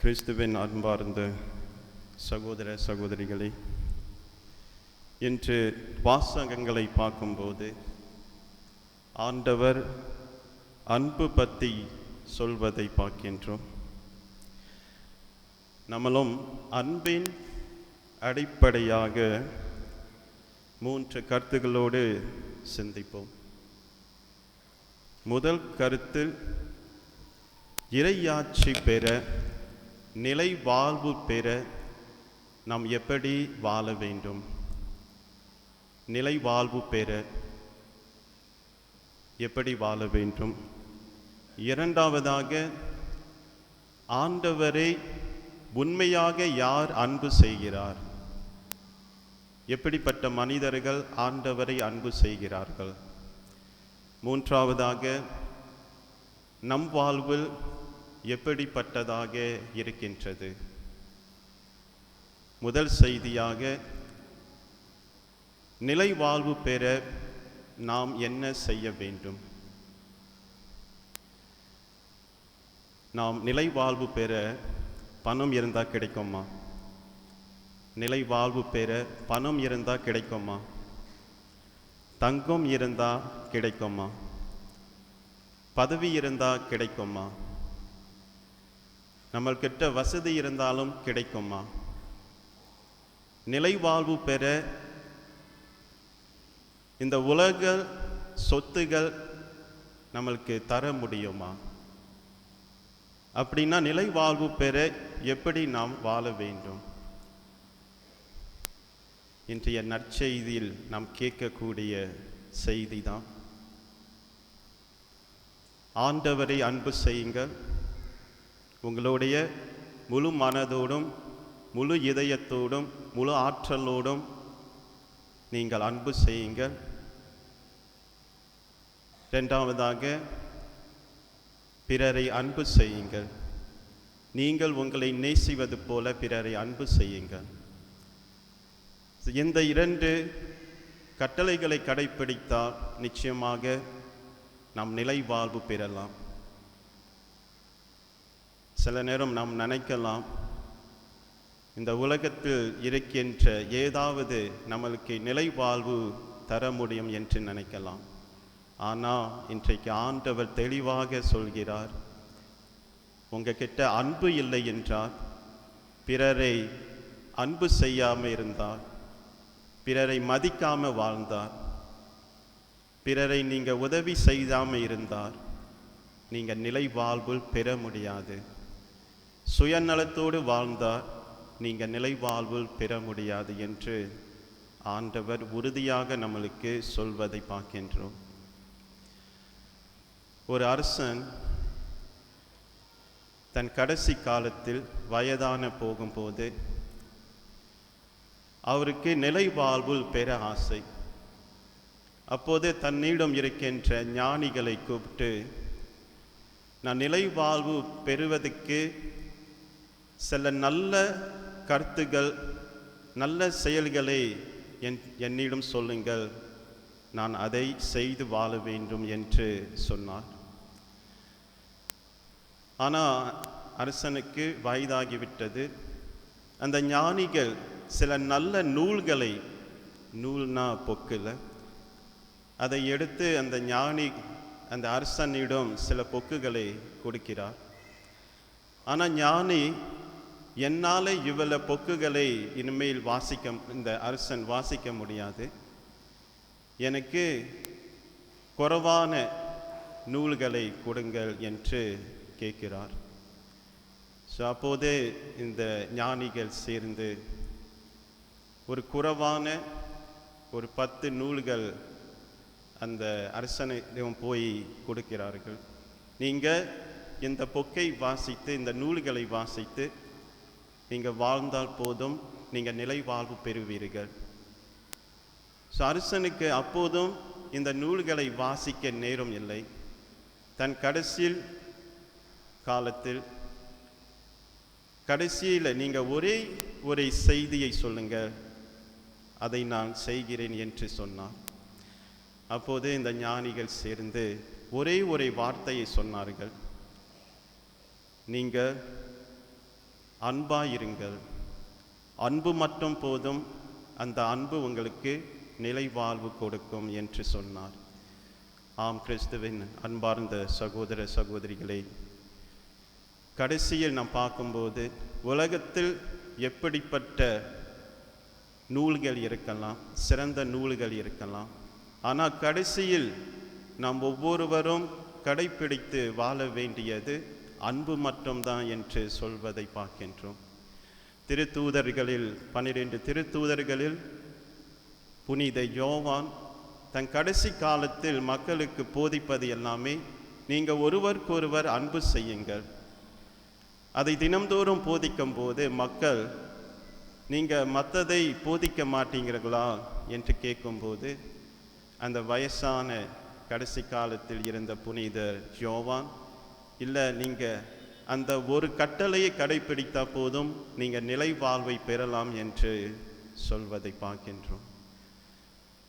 கிறிஸ்துவின் அன்பார்ந்த சகோதர சகோதரிகளே, இன்று வாசகங்களை பார்க்கும்போது ஆண்டவர் அன்பு பற்றி சொல்வதை பார்க்கின்றோம். நம்மளும் அன்பின் அடிப்படையாக 3 கருத்துகளோடு சிந்திப்போம். முதல் கருத்து, இறையாட்சி பெற, நிலை வாழ்வு பெற நாம் எப்படி வாழ வேண்டும்? நிலை வாழ்வு பெற எப்படி வாழ வேண்டும்? இரண்டாவதாக, ஆண்டவரை உண்மையாக யார் அன்பு செய்கிறார்? எப்படிப்பட்ட மனிதர்கள் ஆண்டவரை அன்பு செய்கிறார்கள்? மூன்றாவதாக, நம் வாழ்வில் எப்படிப்பட்டதாக இருக்கின்றது? முதல் செய்தியாக, நிலை வாழ்வு பெற நாம் என்ன செய்ய வேண்டும்? நாம் நிலை வாழ்வு பெற பணம் இருந்தால் கிடைக்குமா? நிலை வாழ்வு பெற பணம் இருந்தால் கிடைக்குமா? தங்கம் இருந்தால் கிடைக்குமா? பதவி இருந்தால் கிடைக்குமா? நம்மள்கிட்ட வசதி இருந்தாலும் கிடைக்குமா? நிலை வாழ்வு பெற இந்த உலக சொத்துகள் நம்மளுக்கு தர முடியுமா? அப்படின்னா நிலை வாழ்வு பெற எப்படி நாம் வாழ வேண்டும்? இன்றைய நற்செய்தியில் நாம் கேட்கக்கூடிய செய்தி தான், ஆண்டவரை அன்பு செய்யுங்கள், உங்களுடைய முழு மனதோடும் முழு இதயத்தோடும் முழு ஆற்றலோடும் நீங்கள் அன்பு செய்யுங்கள். இரண்டாவதாக, பிறரை அன்பு செய்யுங்கள். நீங்கள் உங்களை நேசிப்பது போல பிறரை அன்பு செய்யுங்கள். இந்த 2 கட்டளைகளை கடைப்பிடித்தால் நிச்சயமாக நாம் நிலை வாழ்வு பெறலாம். சில நேரம் நாம் நினைக்கலாம், இந்த உலகத்தில் இருக்கின்ற ஏதாவது நம்மளுக்கு நிலை வாழ்வு தர முடியும் என்று நினைக்கலாம். ஆனால் இன்றைக்கு ஆண்டவர் தெளிவாக சொல்கிறார், உங்ககிட்ட அன்பு இல்லை என்றால், பிறரை அன்பு செய்யாமல் இருந்தால், பிறரை மதிக்காமல் வாழ்ந்தார், பிறரை நீங்கள் உதவி செய்யாமல் இருந்தார், நீங்கள் நிலை வாழ்வில் பெற முடியாது. சுயநலத்தோடு வாழ்ந்தார், நீங்கள் நிலை வாழ்வில் பெற முடியாது என்று ஆண்டவர் உறுதியாக நம்மளுக்கு சொல்வதை பார்க்கின்றோம். ஒரு அரசன் தன் கடைசி காலத்தில் வயதான போகும்போது அவருக்கு நிலை வாழ்வில் பெற ஆசை. அப்போது தன்னிடம் இருக்கின்ற ஞானிகளை கூப்பிட்டு, நான் நிலை வாழ்வு பெறுவதற்கு சில நல்ல கருத்துகள், நல்ல செயல்களை என்னிடம் சொல்லுங்கள், நான் அதை செய்து வாழ வேண்டும் என்று சொன்னார். ஆனால் அரசனுக்கு வயதாகிவிட்டது. அந்த ஞானிகள் சில நல்ல நூல்களை, நூல்னா பொக்கில், அதை எடுத்து அந்த ஞானி அந்த அரசனிடம் சில பொக்குகளை கொடுக்கிறார். ஆனால் ஞானி, என்னால் இவ்வளவு பொக்குகளை இனிமேல் இந்த அரசன் வாசிக்க முடியாது, எனக்கு குறைவான நூல்களை கொடுங்கள் என்று கேட்கிறார். அப்போதே இந்த ஞானிகள் சேர்ந்து ஒரு குறைவான ஒரு 10 நூல்கள் அந்த அரசனிடம் போய் கொடுக்கிறார்கள். நீங்கள் இந்த பொக்கை வாசித்து, இந்த நூல்களை வாசித்து நீங்கள் வாழ்ந்தால் போதும், நீங்கள் நிலை வாழ்வு பெறுவீர்கள். அரசனுக்கு அப்போதும் இந்த நூல்களை வாசிக்க நேரம் இல்லை. தன் கடைசியில் காலத்தில் கடைசியில் நீங்கள் ஒரே ஒரு செய்தியை சொல்லுங்கள், அதை நான் செய்கிறேன் என்று சொன்னார். அப்போது இந்த ஞானிகள் சேர்ந்து ஒரே ஒரு வார்த்தையை சொன்னார்கள், நீங்கள் அன்பாயிருங்கள். அன்பு மட்டும் போதும், அந்த அன்பு உங்களுக்கு நிலை வாழ்வு கொடுக்கும் என்று சொன்னார். ஆம், கிறிஸ்துவின் அன்பார்ந்த சகோதர சகோதரிகளே, கடைசியில் நாம் பார்க்கும்போது உலகத்தில் எப்படிப்பட்ட நூல்கள் இருக்கலாம், சிறந்த நூல்கள் இருக்கலாம், ஆனால் கடைசியில் நாம் ஒவ்வொருவரும் கடைப்பிடித்து வாழ வேண்டியது அன்பு மட்டும்தான் என்று சொல்வதை பார்க்கின்றோம். திருத்தூதர்களில் 12 திருத்தூதர்களில் புனித யோவான் தன் கடைசி காலத்தில் மக்களுக்கு போதிப்பது எல்லாமே, நீங்கள் ஒருவருக்கொருவர் அன்பு செய்யுங்கள். அதை தினம்தோறும் போதிக்கும் போது மக்கள், நீங்கள் மற்றதை போதிக்க மாட்டீங்களா என்று கேட்கும்போது, அந்த வயசான கடைசி காலத்தில் இருந்த புனிதர் யோவான், இல்லை, நீங்கள் அந்த ஒரு கட்டளையை கடைப்பிடித்தா போதும், நீங்கள் நிலை வாழ்வை பெறலாம் என்று சொல்வதை பார்க்கின்றோம்.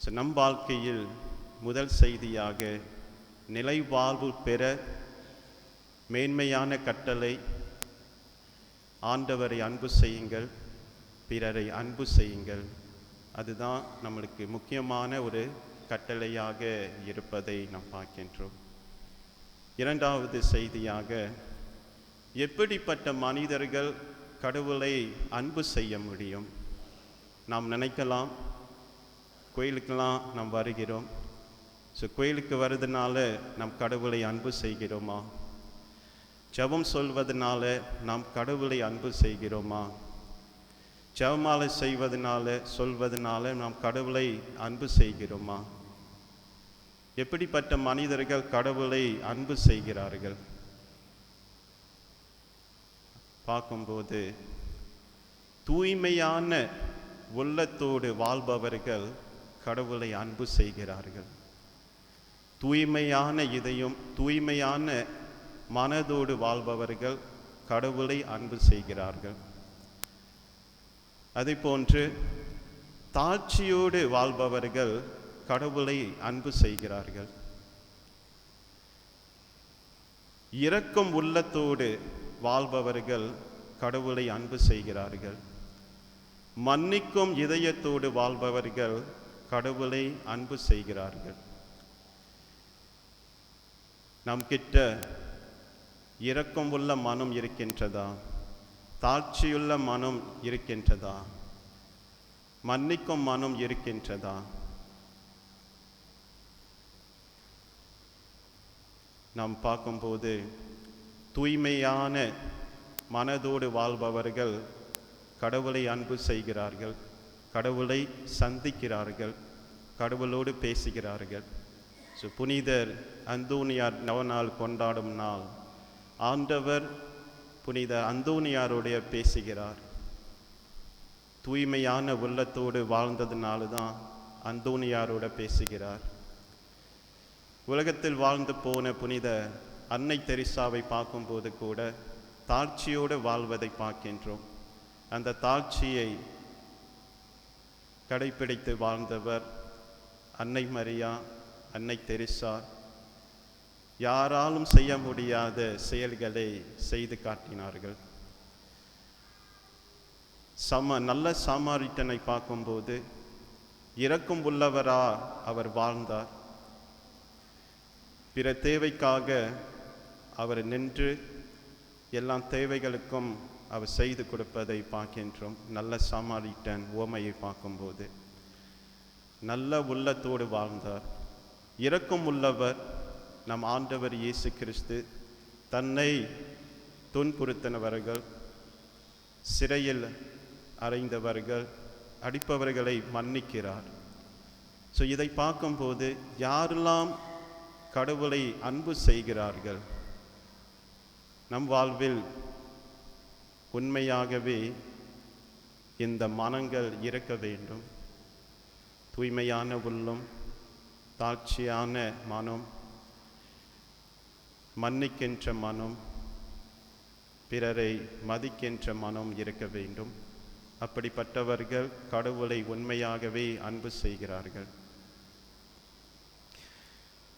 நம் வாழ்க்கையில் முதல் செய்தியாக நிலை வாழ்வு பெற மேன்மையான கட்டளை, ஆண்டவரை அன்பு செய்யுங்கள், பிறரை அன்பு செய்யுங்கள். அதுதான் நம்மளுக்கு முக்கியமான ஒரு கட்டளையாக இருப்பதை நாம் பார்க்கின்றோம். இரண்டாவது செய்தியாக, எப்படிப்பட்ட மனிதர்கள் கடவுளை அன்பு செய்ய முடியும்? நாம் நினைக்கலாம், கோயிலுக்கெல்லாம் நாம் வருகிறோம், கோயிலுக்கு வர்றதுனால நாம் கடவுளை அன்பு செய்கிறோமா? ஜெபம் சொல்வதனால நாம் கடவுளை அன்பு செய்கிறோமா? ஜெபமாலை சொல்வதனால நாம் கடவுளை அன்பு செய்கிறோமா? எப்படிப்பட்ட மனிதர்கள் கடவுளை அன்பு செய்கிறார்கள் பார்க்கும்போது, தூய்மையான உள்ளத்தோடு வாழ்பவர்கள் கடவுளை அன்பு செய்கிறார்கள். தூய்மையான இதயம், தூய்மையான மனதோடு வாழ்பவர்கள் கடவுளை அன்பு செய்கிறார்கள். அதே போன்று தாழ்ச்சியோடு வாழ்பவர்கள் கடவுளை அன்பு செய்கிறார்கள். இரக்கம் உள்ளத்தோடு வாழ்பவர்கள் கடவுளை அன்பு செய்கிறார்கள். மன்னிக்கும் இதயத்தோடு வாழ்பவர்கள் கடவுளை அன்பு செய்கிறார்கள். நம் கிட்ட இரக்கம் உள்ள மனம் இருக்கின்றதா? தாழ்ச்சியுள்ள மனம் இருக்கின்றதா? மன்னிக்கும் மனம் இருக்கின்றதா? நாம் பார்க்கும்போது தூய்மையான மனதோடு வாழ்பவர்கள் கடவுளை அன்பு செய்கிறார்கள், கடவுளை சந்திக்கிறார்கள், கடவுளோடு பேசுகிறார்கள். புனிதர் அந்தோனியார் நவநாள் கொண்டாடும் நாள், ஆண்டவர் புனித அந்தோனியாரோடைய பேசுகிறார். தூய்மையான உள்ளத்தோடு வாழ்ந்ததுனால தான் அந்தோனியாரோட பேசுகிறார். உலகத்தில் வாழ்ந்து போன புனித அன்னை தெரசாவை பார்க்கும்போது கூட தாழ்ச்சியோடு வாழ்வதை பார்க்கின்றோம். அந்த தாழ்ச்சியை கடைப்பிடித்து வாழ்ந்தவர் அன்னை மரியா, அன்னை தெரசா. யாராலும் செய்ய முடியாத செயல்களை செய்து காட்டினார்கள். நல்ல சாமாரிட்டனை பார்க்கும்போது இரக்கம் உள்ளவரா அவர் வாழ்ந்தார். பிற தேவைக்காக அவர் நின்று எல்லா தேவைகளுக்கும் அவர் செய்து கொடுப்பதை பார்க்கின்றோம். நல்ல சாமாரிட்டன் உவமையை பார்க்கும்போது நல்ல உள்ளத்தோடு வாழ்ந்தார். இரக்கம் உள்ளவர் நம் ஆண்டவர் இயேசு கிறிஸ்து. தன்னை துன்புறுத்தினவர்கள், சிறையில் அறைந்தவர்கள், அடிப்பவர்களை மன்னிக்கிறார். இதை பார்க்கும்போது யாரெல்லாம் கடவுளை அன்பு செய்கிறார்கள், நம் வாழ்வில் உண்மையாகவே இந்த மனங்கள் இருக்க வேண்டும். தூய்மையான உள்ளம், தாழ்ச்சியான மனம், மன்னிக்கின்ற மனம், பிறரை மதிக்கின்ற மனம் இருக்க வேண்டும். அப்படிப்பட்டவர்கள் கடவுளை உண்மையாகவே அன்பு செய்கிறார்கள்.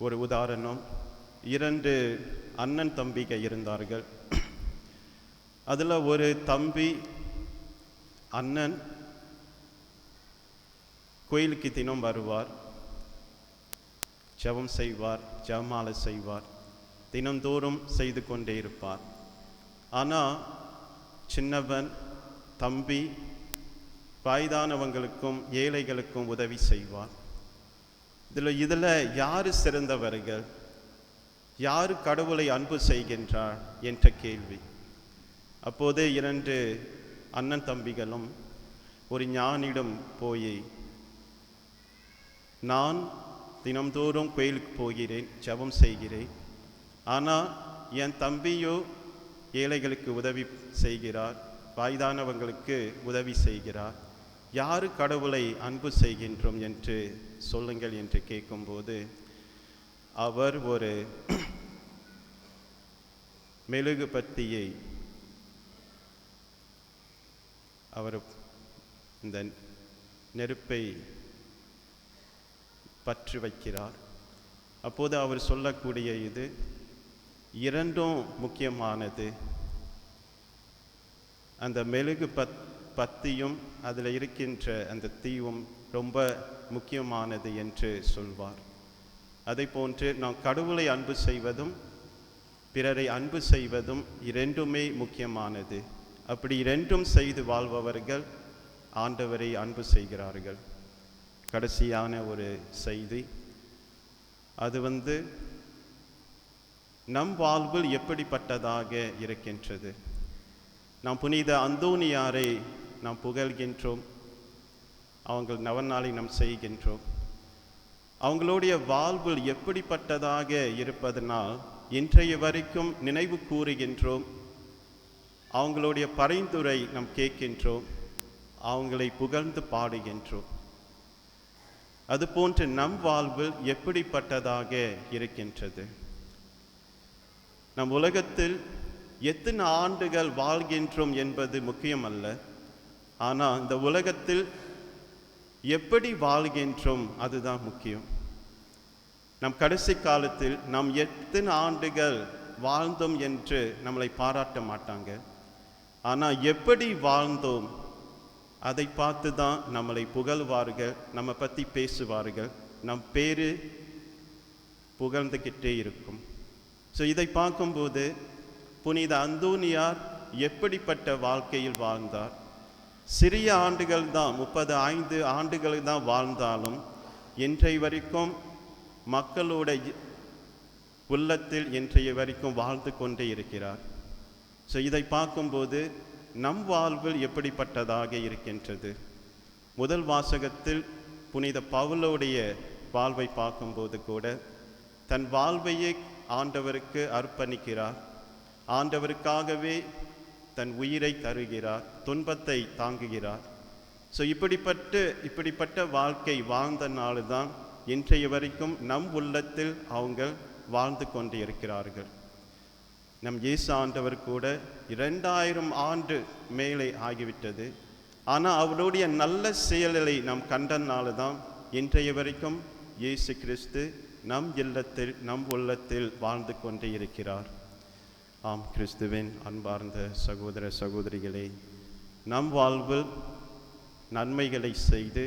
ஒரு உதாரணம், 2 அண்ணன் தம்பிகள் இருந்தார்கள். அதில் ஒரு தம்பி அண்ணன் கோயிலுக்கு தினம் வருவார், ஜெபம் செய்வார், ஜெபமாலை செய்வார், தினந்தோறும் செய்து கொண்டே இருப்பார். ஆனால் சின்னவன் தம்பி வயதானவங்களுக்கும் ஏழைகளுக்கும் உதவி செய்வார். இதில் யார் சிறந்தவர்கள், யார் கடவுளை அன்பு செய்கின்றார் என்ற கேள்வி. அப்போது 2 அண்ணன் தம்பிகளும் ஒரு ஞானியிடம் போய், நான் தினம்தோறும் கோயிலுக்கு போகிறேன், ஜெபம் செய்கிறேன், ஆனால் என் தம்பியோ ஏழைகளுக்கு உதவி செய்கிறார், வயதானவங்களுக்கு உதவி செய்கிறார், யார் கடவுளை அன்பு செய்கின்றோம் என்று சொல்லுங்கள் என்று கேட்கும்போது அவர் ஒரு மெழுகுபத்தியை அவர் இந்த நெருப்பை பற்றி வைக்கிறார். அப்போது அவர் சொல்லக்கூடிய இது இரண்டும் முக்கியமானது. அந்த மெழுகு பத்தியும் அதில் இருக்கின்ற அந்த தீவும் ரொம்ப முக்கியமானது என்று சொல்வார். அதை போன்று நாம் கடவுளை அன்பு செய்வதும் பிறரை அன்பு செய்வதும் இரண்டுமே முக்கியமானது. அப்படி இரண்டும் செய்து வாழ்பவர்கள் ஆண்டவரை அன்பு செய்கிறார்கள். கடைசியான ஒரு செய்தி, அது நம் வாழ்வில் எப்படிப்பட்டதாக இருக்கின்றது. நாம் புனித அந்தோனியாரை நாம் புகழ்கின்றோம், அவங்க நவநாளை நாம் செய்கின்றோம். அவங்களுடைய வாழ்வில் எப்படிப்பட்டதாக இருப்பதனால் இன்றைய வரைக்கும் நினைவு கூறுகின்றோம், அவங்களுடைய பரிந்துரை நாம் கேட்கின்றோம், அவங்களை புகழ்ந்து பாடுகின்றோம். அதுபோன்று நம் வாழ்வில் எப்படிப்பட்டதாக இருக்கின்றது. நம் உலகத்தில் எத்தனை ஆண்டுகள் வாழ்கின்றோம் என்பது முக்கியமல்ல, ஆனால் இந்த உலகத்தில் எப்படி வாழ்கின்றோம் அதுதான் முக்கியம். நம் கடைசி காலத்தில் நாம் எத்தனை ஆண்டுகள் வாழ்ந்தோம் என்று நம்மளை பாராட்ட மாட்டாங்க, ஆனால் எப்படி வாழ்ந்தோம் அதை பார்த்து தான் நம்மளை புகழ்வார்கள், நம்ம பற்றி பேசுவார்கள், நம் பேர் புகழ்ந்துக்கிட்டே இருக்கும். ஸோ இதை பார்க்கும்போது புனித அந்தோனியார் எப்படிப்பட்ட வாழ்க்கையில் வாழ்ந்தார். சிறிய ஆண்டுகள் தான், 35 ஆண்டுகள் தான் வாழ்ந்தாலும் இன்றைய வரைக்கும் மக்களோட உள்ளத்தில் இன்றைய வரைக்கும் வாழ்ந்து கொண்டே இருக்கிறார். ஸோ இதை பார்க்கும்போது நம் வாழ்வில் எப்படிப்பட்டதாக இருக்கின்றது. முதல் வாசகத்தில் புனித பவுலோடைய வாழ்வை பார்க்கும்போது கூட தன் வாழ்வையே ஆண்டவருக்கு அர்ப்பணிக்கிறார், ஆண்டவருக்காகவே தன் உயிரை தருகிறார், துன்பத்தை தாங்குகிறார். ஸோ இப்படிப்பட்ட வாழ்க்கை வாழ்ந்தனால தான் இன்றைய வரைக்கும் நம் உள்ளத்தில் அவங்க வாழ்ந்து கொண்டு இருக்கிறார்கள். நம் இயேசு ஆண்டவர் கூட 2000 ஆண்டு மேலே ஆகிவிட்டது, ஆனால் அவருடைய நல்ல செயல்களை நாம் கண்டனால தான் இன்றைய வரைக்கும் இயேசு கிறிஸ்து நம் இல்லத்தில் நம் உள்ளத்தில் வாழ்ந்து கொண்டே இருக்கிறார். ஆம், கிறிஸ்துவின் அன்பார்ந்த சகோதர சகோதரிகளே, நம் வாழ்வில் நன்மைகளை செய்து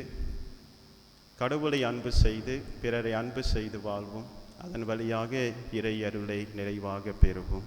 கடவுளை அன்பு செய்து பிறரை அன்பு செய்து வாழ்வோம். அதன் வழியாக இறை அருளை நிறைவாக பெறுவோம்.